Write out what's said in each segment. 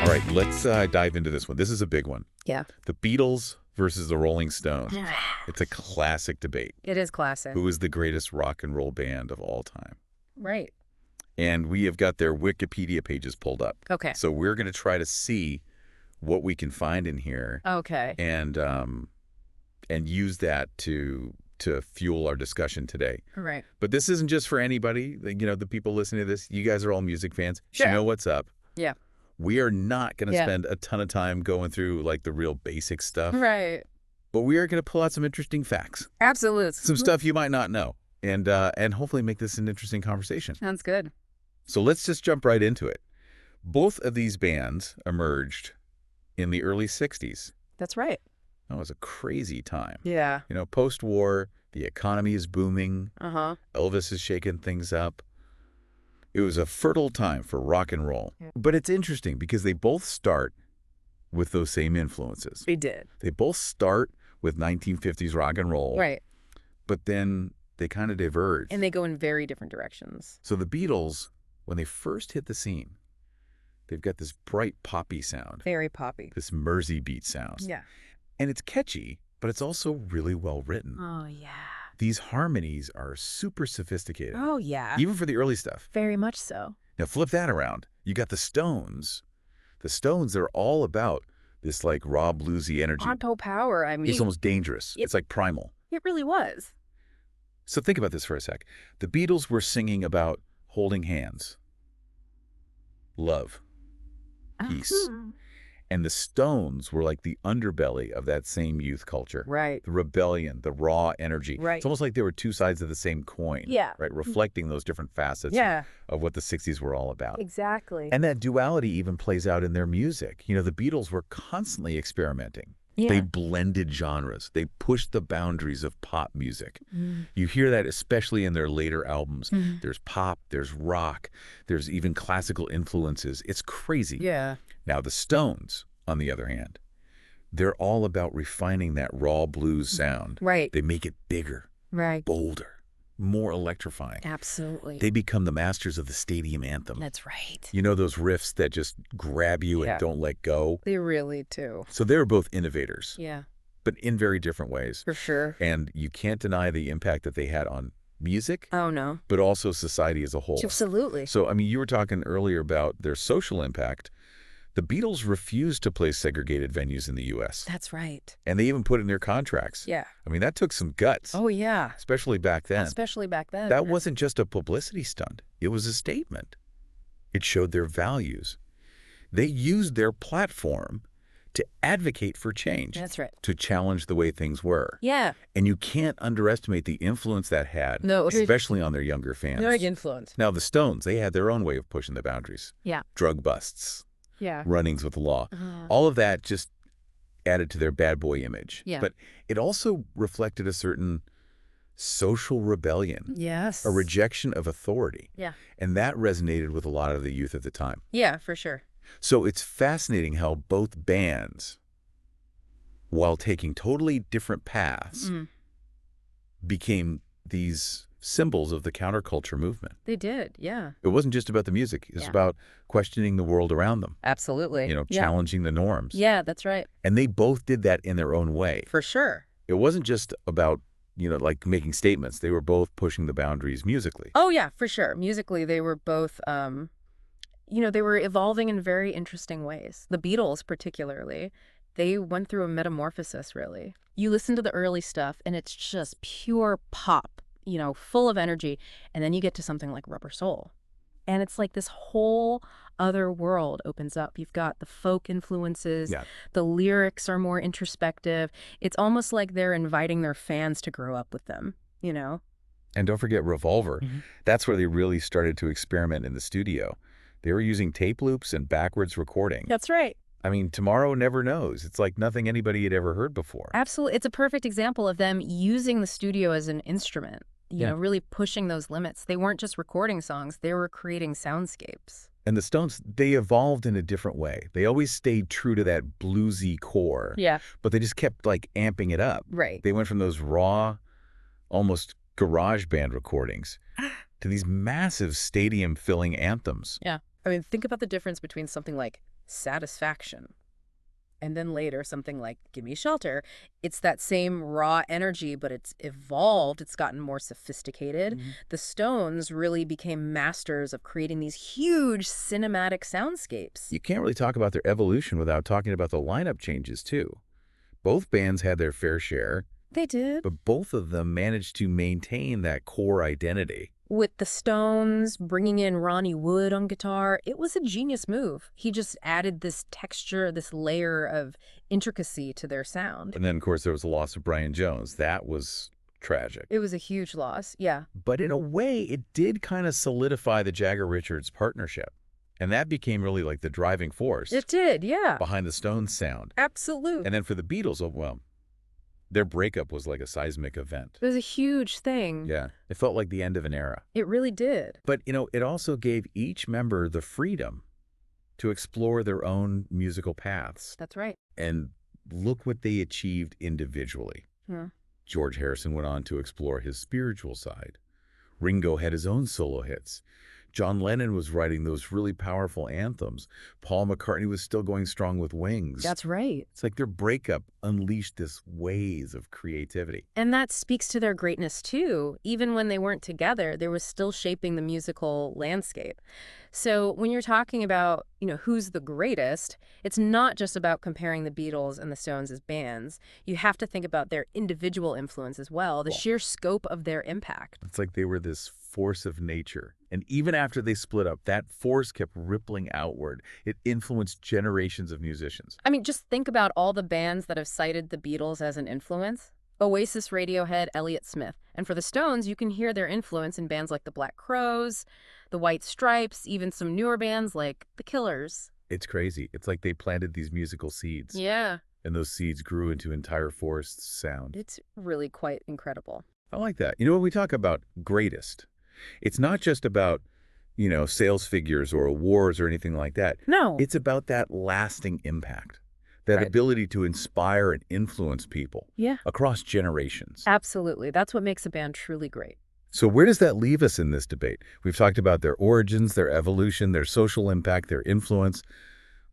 All right, let's dive into this one. This is a big one. Yeah. The Beatles versus the Rolling Stones. It's a classic debate. It is classic. Who is the greatest rock and roll band of all time? Right. And we have got their Wikipedia pages pulled up. Okay. So we're going to try to see what we can find in here. Okay. And use that to fuel our discussion today. Right. But this isn't just for anybody. You know, the people listening to this, you guys are all music fans. Sure. You know what's up. Yeah. We are not going to spend a ton of time going through like the real basic stuff. Right. But we are going to pull out some interesting facts. Absolutely. Some stuff you might not know. And hopefully make this an interesting conversation. Sounds good. So let's just jump right into it. Both of these bands emerged in the early 60s. That's right. That was a crazy time. Yeah. You know, post-war, the economy is booming. Uh-huh. Elvis is shaking things up. It was a fertile time for rock and roll. Yeah. But it's interesting because they both start with those same influences. We did. They both start with 1950s rock and roll. Right. But then they kind of diverge. And they go in very different directions. So the Beatles, when they first hit the scene, they've got this bright poppy sound. Very poppy. This Mersey beat sound. Yeah. And it's catchy, but it's also really well written. Oh, yeah. These harmonies are super sophisticated. Oh, yeah. Even for the early stuff. Very much so. Now flip that around. You got the Stones. The Stones are all about this like raw bluesy energy. Pronto power. I mean, It's almost dangerous. It's like primal. it really was. So think about this for a sec. The Beatles were singing about holding hands, love, peace. And the Stones were like the underbelly of that same youth culture. Right. The rebellion, the raw energy. Right. It's almost like they were two sides of the same coin. Yeah. Right, reflecting those different facets Yeah. of what the 60s were all about. Exactly. And that duality even plays out in their music. You know, the Beatles were constantly experimenting. Yeah. They blended genres. They pushed the boundaries of pop music. You hear that especially in their later albums. There's pop, there's rock, there's even classical influences. It's crazy. Yeah. Now, the Stones, on the other hand, they're all about refining that raw blues sound. Right. They make it bigger, Right. bolder, more electrifying. Absolutely. They become the masters of the stadium anthem. That's right. You know those riffs that just grab you Yeah. and don't let go? They really do. So they were both innovators, Yeah. but in very different ways. For sure. And you can't deny the impact that they had on music, Oh, no. but also society as a whole. Absolutely. So, I mean, you were talking earlier about their social impact. The Beatles refused to play segregated venues in the U.S. That's right. And they even put in their contracts. Yeah. I mean, that took some guts, Oh, yeah. especially back then. Especially back then. That wasn't just a publicity stunt. It was a statement. It showed their values. They used their platform to advocate for change. That's right. To challenge the way things were. Yeah. And you can't underestimate the influence that had, No. especially on their younger fans. Big influence. Now, the Stones, they had their own way of pushing the boundaries. Yeah. Drug busts, Yeah. run-ins with the law. All of that just added to their bad boy image. Yeah. But it also reflected a certain social rebellion, Yes. a rejection of authority. Yeah. And that resonated with a lot of the youth at the time. Yeah, for sure. So it's fascinating how both bands, while taking totally different paths, became these symbols of the counterculture movement. They did. Yeah. It wasn't just about the music. It was Yeah. about questioning the world around them, Absolutely. you know, Yeah. challenging the norms. Yeah, that's right. And they both did that in their own way. For sure. It wasn't just about, you know, like making statements. They were both pushing the boundaries musically. Oh, yeah, for sure. Musically, they were both, they were evolving in very interesting ways. The Beatles, particularly, they went through a metamorphosis, really. You listen to the early stuff, and it's just pure pop, full of energy. And then you get to something like Rubber Soul. And it's like this whole other world opens up. You've got the folk influences. Yeah. The lyrics are more introspective. It's almost like they're inviting their fans to grow up with them, And don't forget Revolver. That's where they really started to experiment in the studio. They were using tape loops and backwards recording. That's right. I mean, tomorrow never knows. It's like nothing anybody had ever heard before. Absolutely. It's a perfect example of them using the studio as an instrument, Yeah. really pushing those limits. They weren't just recording songs, they were creating soundscapes. And the Stones, they evolved in a different way. They always stayed true to that bluesy core, Yeah. but they just kept like amping it up. Right. They went from those raw, almost garage band recordings to these massive stadium-filling anthems. Yeah. I mean, think about the difference between something like Satisfaction and then later something like Gimme Shelter. It's that same raw energy, but it's evolved. It's gotten more sophisticated. Mhm. The Stones really became masters of creating these huge cinematic soundscapes. You can't really talk about their evolution without talking about the lineup changes, too. Both bands had their fair share, They did. but both of them managed to maintain that core identity. With the Stones bringing in Ronnie Wood on guitar, it was a genius move. He just added this texture, this layer of intricacy to their sound. And then, of course, there was the loss of Brian Jones. That was tragic. It was a huge loss, yeah. But in a way, it did kind of solidify the Jagger-Richards partnership. And that became really like the driving force It did, yeah. behind the Stones' sound. Absolutely. And then for the Beatles, oh, well, their breakup was like a seismic event. It was a huge thing. Yeah, it felt like the end of an era. It really did. But, it also gave each member the freedom to explore their own musical paths. That's right. And look what they achieved individually. Yeah. George Harrison went on to explore his spiritual side. Ringo had his own solo hits. John Lennon was writing those really powerful anthems. Paul McCartney was still going strong with Wings. That's right. It's like their breakup unleashed this waves of creativity. And that speaks to their greatness, too. Even when they weren't together, they were still shaping the musical landscape. So when you're talking about, who's the greatest, it's not just about comparing the Beatles and the Stones as bands. You have to think about their individual influence as well, the sheer scope of their impact. It's like they were this force of nature. And even after they split up, that force kept rippling outward. It influenced generations of musicians. I mean, just think about all the bands that have cited the Beatles as an influence. Oasis, Radiohead, Elliott Smith. And for the Stones, you can hear their influence in bands like the Black Crowes, the White Stripes, even some newer bands like the Killers. It's crazy. It's like they planted these musical seeds. Yeah. And those seeds grew into entire forests of sound. It's really quite incredible. I like that. When we talk about greatest, it's not just about, sales figures or awards or anything like that. No. It's about that lasting impact, that Right. ability to inspire and influence people Yeah. across generations. Absolutely. That's what makes a band truly great. So where does that leave us in this debate? We've talked about their origins, their evolution, their social impact, their influence.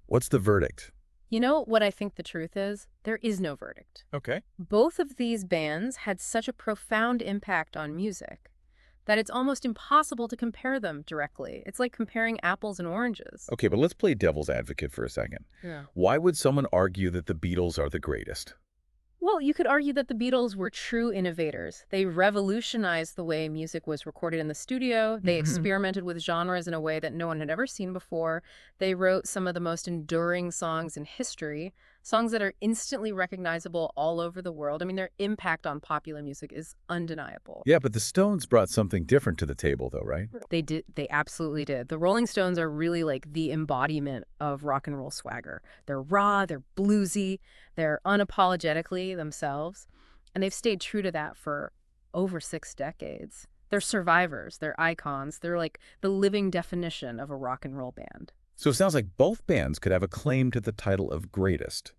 What's the verdict? You know what I think the truth is? There is no verdict. Okay. Both of these bands had such a profound impact on music that it's almost impossible to compare them directly. It's like comparing apples and oranges. Okay, but let's play devil's advocate for a second. Yeah. Why would someone argue that the Beatles are the greatest? Well, you could argue that the Beatles were true innovators. They revolutionized the way music was recorded in the studio. They experimented with genres in a way that no one had ever seen before. They wrote some of the most enduring songs in history, songs that are instantly recognizable all over the world. I mean, their impact on popular music is undeniable. Yeah, but the Stones brought something different to the table, though, right? They did. They absolutely did. The Rolling Stones are really like the embodiment of rock and roll swagger. They're raw, they're bluesy, they're unapologetically themselves, and they've stayed true to that for over 6 decades. They're survivors, they're icons, they're like the living definition of a rock and roll band. So it sounds like both bands could have a claim to the title of greatest,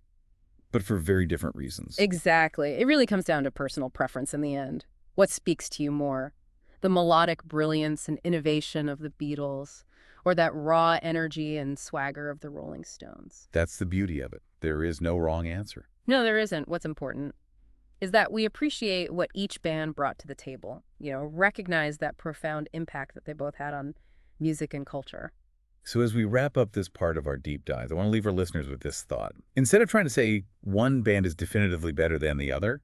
but for very different reasons. Exactly. It really comes down to personal preference in the end. What speaks to you more? The melodic brilliance and innovation of the Beatles, or that raw energy and swagger of the Rolling Stones? That's the beauty of it. There is no wrong answer. No, there isn't. What's important is that we appreciate what each band brought to the table, recognize that profound impact that they both had on music and culture. So as we wrap up this part of our deep dive, I want to leave our listeners with this thought. Instead of trying to say one band is definitively better than the other,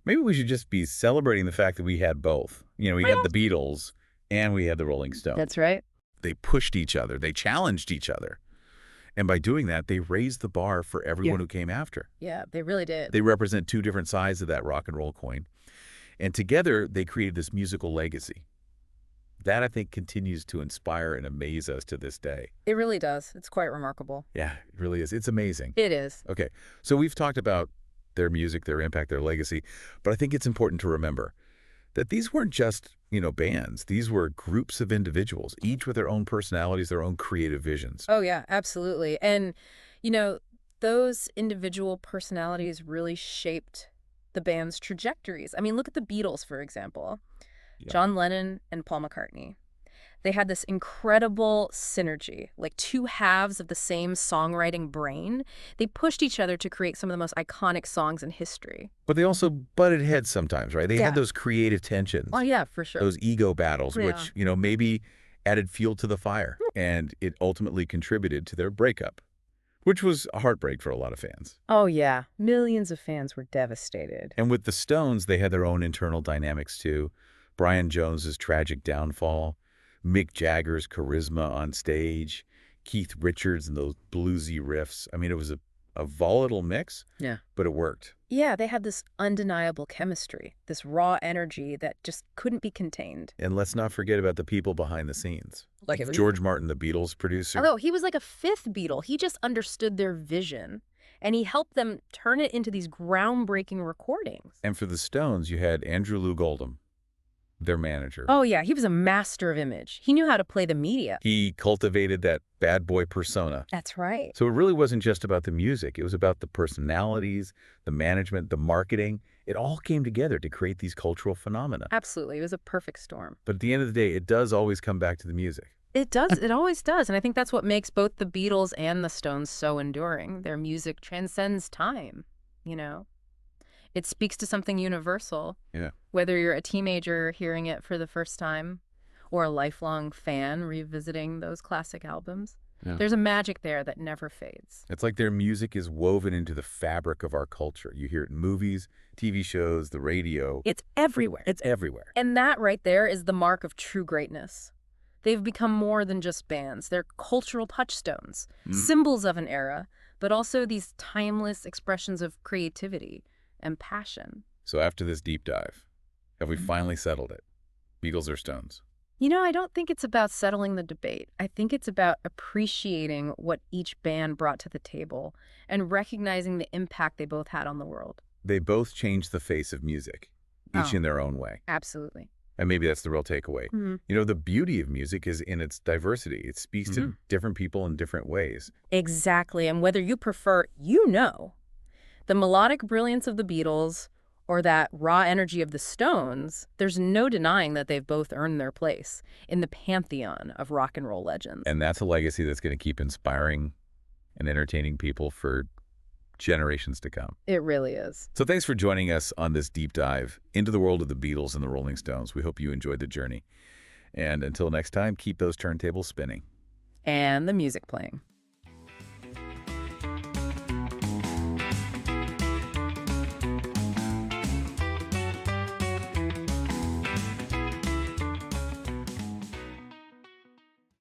maybe we should just be celebrating the fact that we had both. We had the Beatles and we had the Rolling Stones. That's right. They pushed each other. They challenged each other. And by doing that, they raised the bar for everyone who came after. Yeah, they really did. They represent two different sides of that rock and roll coin. And together, they created this musical legacy. That, I think, continues to inspire and amaze us to this day. It really does. It's quite remarkable. Yeah, it really is. It's amazing. It is. Okay, so we've talked about their music, their impact, their legacy, but I think it's important to remember that these weren't just, bands. These were groups of individuals, each with their own personalities, their own creative visions. Oh, yeah, absolutely. And, those individual personalities really shaped the band's trajectories. I mean, look at the Beatles, for example. Yeah. John Lennon and Paul McCartney. They had this incredible synergy, like two halves of the same songwriting brain. They pushed each other to create some of the most iconic songs in history. But they also butted heads sometimes, right? They Yeah. had those creative tensions, Oh, yeah, for sure. those ego battles, Yeah. which, maybe added fuel to the fire. And it ultimately contributed to their breakup, which was a heartbreak for a lot of fans. Oh, yeah. Millions of fans were devastated. And with the Stones, they had their own internal dynamics too. Brian Jones's tragic downfall, Mick Jagger's charisma on stage, Keith Richards and those bluesy riffs. I mean, it was a volatile mix, Yeah. but it worked. Yeah, they had this undeniable chemistry, this raw energy that just couldn't be contained. And let's not forget about the people behind the scenes. Like George Martin, the Beatles producer. Although he was like a fifth Beatle, he just understood their vision, and he helped them turn it into these groundbreaking recordings. And for the Stones, you had Andrew Loog Oldham, their manager. Oh, yeah, he was a master of image. He knew how to play the media. He cultivated that bad boy persona. That's right. So it really wasn't just about the music. It was about the personalities, the management, the marketing. It all came together to create these cultural phenomena. Absolutely. It was a perfect storm. But at the end of the day, it does always come back to the music. It does. It always does. And I think that's what makes both the Beatles and the Stones so enduring. Their music transcends time, It speaks to something universal. Yeah. Whether you're a teenager hearing it for the first time or a lifelong fan revisiting those classic albums, there's a magic there that never fades. It's like their music is woven into the fabric of our culture. You hear it in movies, TV shows, the radio. It's everywhere. It's everywhere. And that right there is the mark of true greatness. They've become more than just bands. They're cultural touchstones, symbols of an era, but also these timeless expressions of creativity and passion. So after this deep dive, have we finally settled it? Beatles or Stones? I don't think it's about settling the debate. I think it's about appreciating what each band brought to the table and recognizing the impact they both had on the world. They both changed the face of music, each in their own way. Absolutely. And maybe that's the real takeaway. The beauty of music is in its diversity. It speaks to different people in different ways. Exactly. And whether you prefer, the melodic brilliance of the Beatles or that raw energy of the Stones, there's no denying that they've both earned their place in the pantheon of rock and roll legends. And that's a legacy that's going to keep inspiring and entertaining people for generations to come. It really is. So thanks for joining us on this deep dive into the world of the Beatles and the Rolling Stones. We hope you enjoyed the journey. And until next time, keep those turntables spinning. And the music playing.